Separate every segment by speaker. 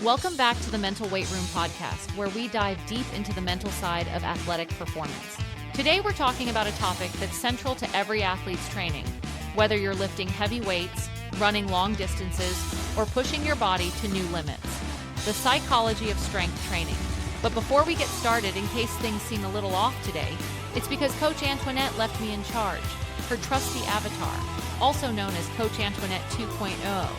Speaker 1: Welcome back to the Mental Weight Room podcast, where we dive deep into the mental side of athletic performance. Today, we're talking about a topic that's central to every athlete's training, whether you're lifting heavy weights, running long distances, or pushing your body to new limits: the psychology of strength training. But before we get started, in case things seem a little off today, it's because Coach Antoinette left me in charge, her trusty avatar, also known as Coach Antoinette 2.0.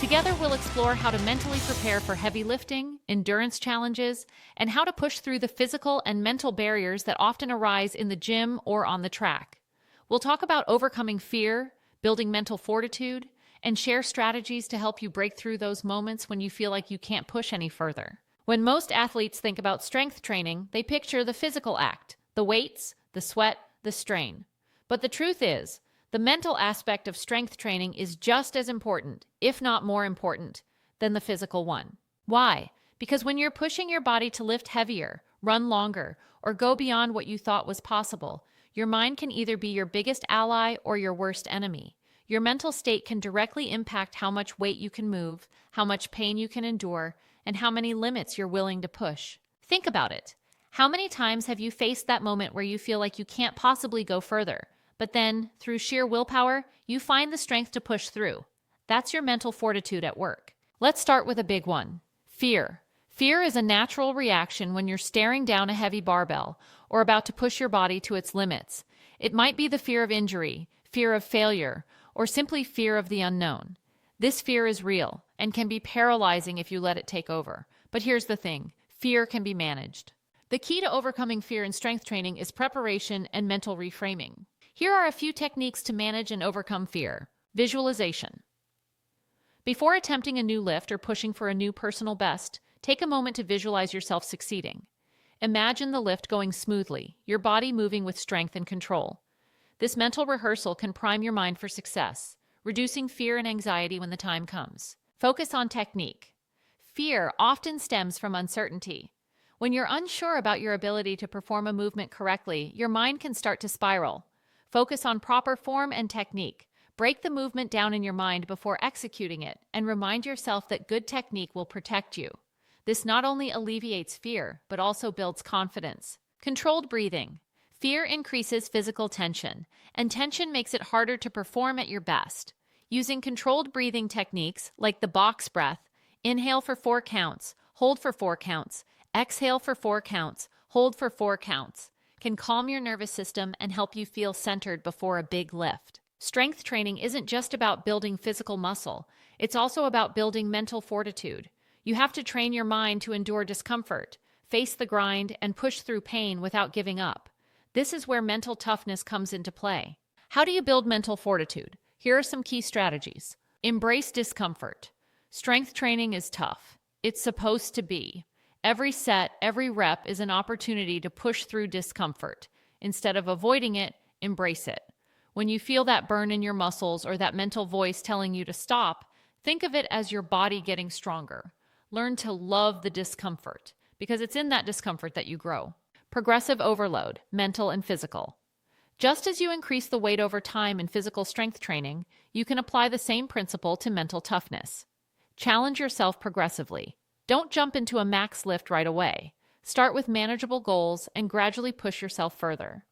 Speaker 1: Together, we'll explore how to mentally prepare for heavy lifting, endurance challenges, and how to push through the physical and mental barriers that often arise in the gym or on the track. We'll talk about overcoming fear, building mental fortitude, and share strategies to help you break through those moments when you feel like you can't push any further. When most athletes think about strength training, they picture the physical act, the weights, the sweat, the strain. But the truth is, the mental aspect of strength training is just as important, if not more important, than the physical one. Why? Because when you're pushing your body to lift heavier, run longer, or go beyond what you thought was possible, your mind can either be your biggest ally or your worst enemy. Your mental state can directly impact how much weight you can move, how much pain you can endure, and how many limits you're willing to push. Think about it. How many times have you faced that moment where you feel like you can't possibly go further? But then, through sheer willpower, you find the strength to push through. That's your mental fortitude at work. Let's start with a big one: fear. Fear is a natural reaction when you're staring down a heavy barbell or about to push your body to its limits. It might be the fear of injury, fear of failure, or simply fear of the unknown. This fear is real and can be paralyzing if you let it take over. But here's the thing: fear can be managed. The key to overcoming fear in strength training is preparation and mental reframing. Here are a few techniques to manage and overcome fear. Visualization. Before attempting a new lift or pushing for a new personal best, take a moment to visualize yourself succeeding. Imagine the lift going smoothly, your body moving with strength and control. This mental rehearsal can prime your mind for success, reducing fear and anxiety when the time comes. Focus on technique. Fear often stems from uncertainty. When you're unsure about your ability to perform a movement correctly, your mind can start to spiral. Focus on proper form and technique. Break the movement down in your mind before executing it, and remind yourself that good technique will protect you. This not only alleviates fear, but also builds confidence. Controlled breathing. Fear increases physical tension, and tension makes it harder to perform at your best. Using controlled breathing techniques like the box breath, inhale for 4 counts, hold for 4 counts, exhale for 4 counts, hold for 4 counts, can calm your nervous system and help you feel centered before a big lift. Strength training isn't just about building physical muscle, it's also about building mental fortitude. You have to train your mind to endure discomfort, face the grind, and push through pain without giving up. This is where mental toughness comes into play. How do you build mental fortitude? Here are some key strategies. Embrace discomfort. Strength training is tough. It's supposed to be. Every set, every rep is an opportunity to push through discomfort. Instead of avoiding it, embrace it. When you feel that burn in your muscles or that mental voice telling you to stop, think of it as your body getting stronger. Learn to love the discomfort, because it's in that discomfort that you grow. Progressive overload, mental and physical. Just as you increase the weight over time in physical strength training, you can apply the same principle to mental toughness. Challenge yourself progressively. Don't jump into a max lift right away. Start with manageable goals and gradually push yourself further.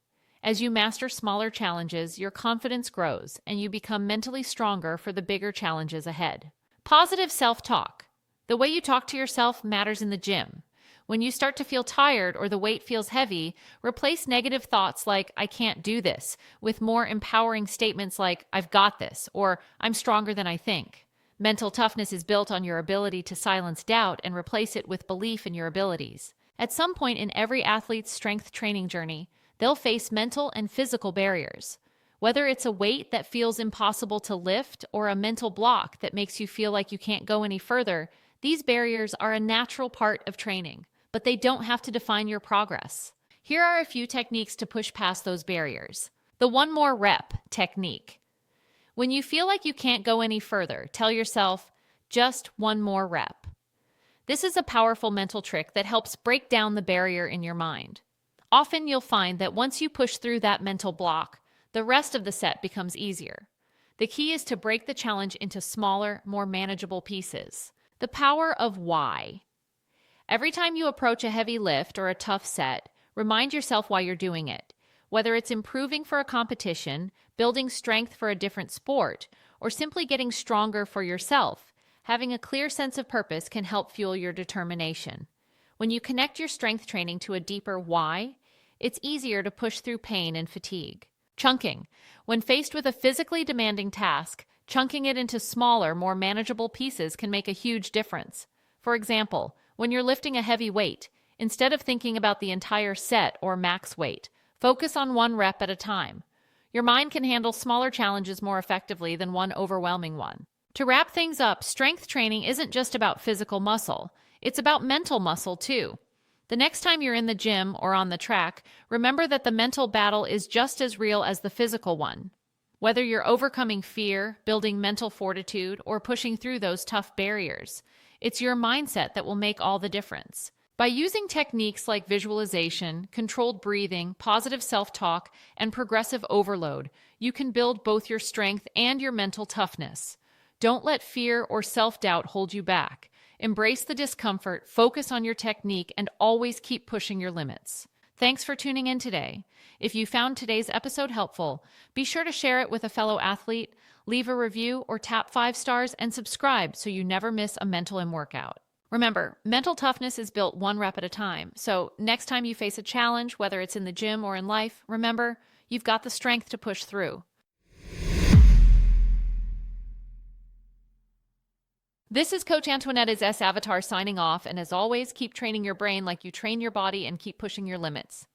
Speaker 1: As you master smaller challenges, your confidence grows and you become mentally stronger for the bigger challenges ahead. Positive self-talk. The way you talk to yourself matters in the gym. When you start to feel tired or the weight feels heavy, replace negative thoughts like "I can't do this" with more empowering statements like "I've got this" or "I'm stronger than I think." Mental toughness is built on your ability to silence doubt and replace it with belief in your abilities. At some point in every athlete's strength training journey, they'll face mental and physical barriers. Whether it's a weight that feels impossible to lift or a mental block that makes you feel like you can't go any further, these barriers are a natural part of training, but they don't have to define your progress. Here are a few techniques to push past those barriers. The 1 more rep technique. When you feel like you can't go any further, tell yourself, just 1 more rep. This is a powerful mental trick that helps break down the barrier in your mind. Often you'll find that once you push through that mental block, the rest of the set becomes easier. The key is to break the challenge into smaller, more manageable pieces. The power of why. Every time you approach a heavy lift or a tough set, remind yourself why you're doing it. Whether it's improving for a competition, building strength for a different sport, or simply getting stronger for yourself, having a clear sense of purpose can help fuel your determination. When you connect your strength training to a deeper why, it's easier to push through pain and fatigue. Chunking. When faced with a physically demanding task, chunking it into smaller, more manageable pieces can make a huge difference. For example, when you're lifting a heavy weight, instead of thinking about the entire set or max weight, focus on one rep at a time. Your mind can handle smaller challenges more effectively than one overwhelming one. To wrap things up, strength training isn't just about physical muscle. It's about mental muscle too. The next time you're in the gym or on the track, remember that the mental battle is just as real as the physical one. Whether you're overcoming fear, building mental fortitude, or pushing through those tough barriers, it's your mindset that will make all the difference. By using techniques like visualization, controlled breathing, positive self-talk, and progressive overload, you can build both your strength and your mental toughness. Don't let fear or self-doubt hold you back. Embrace the discomfort, focus on your technique, and always keep pushing your limits. Thanks for tuning in today. If you found today's episode helpful, be sure to share it with a fellow athlete, leave a review, or tap 5 stars and subscribe so you never miss a Mental M workout. Remember, mental toughness is built one rep at a time. So next time you face a challenge, whether it's in the gym or in life, remember, you've got the strength to push through. This is Coach Antoinette's S Avatar signing off, and as always, keep training your brain like you train your body and keep pushing your limits.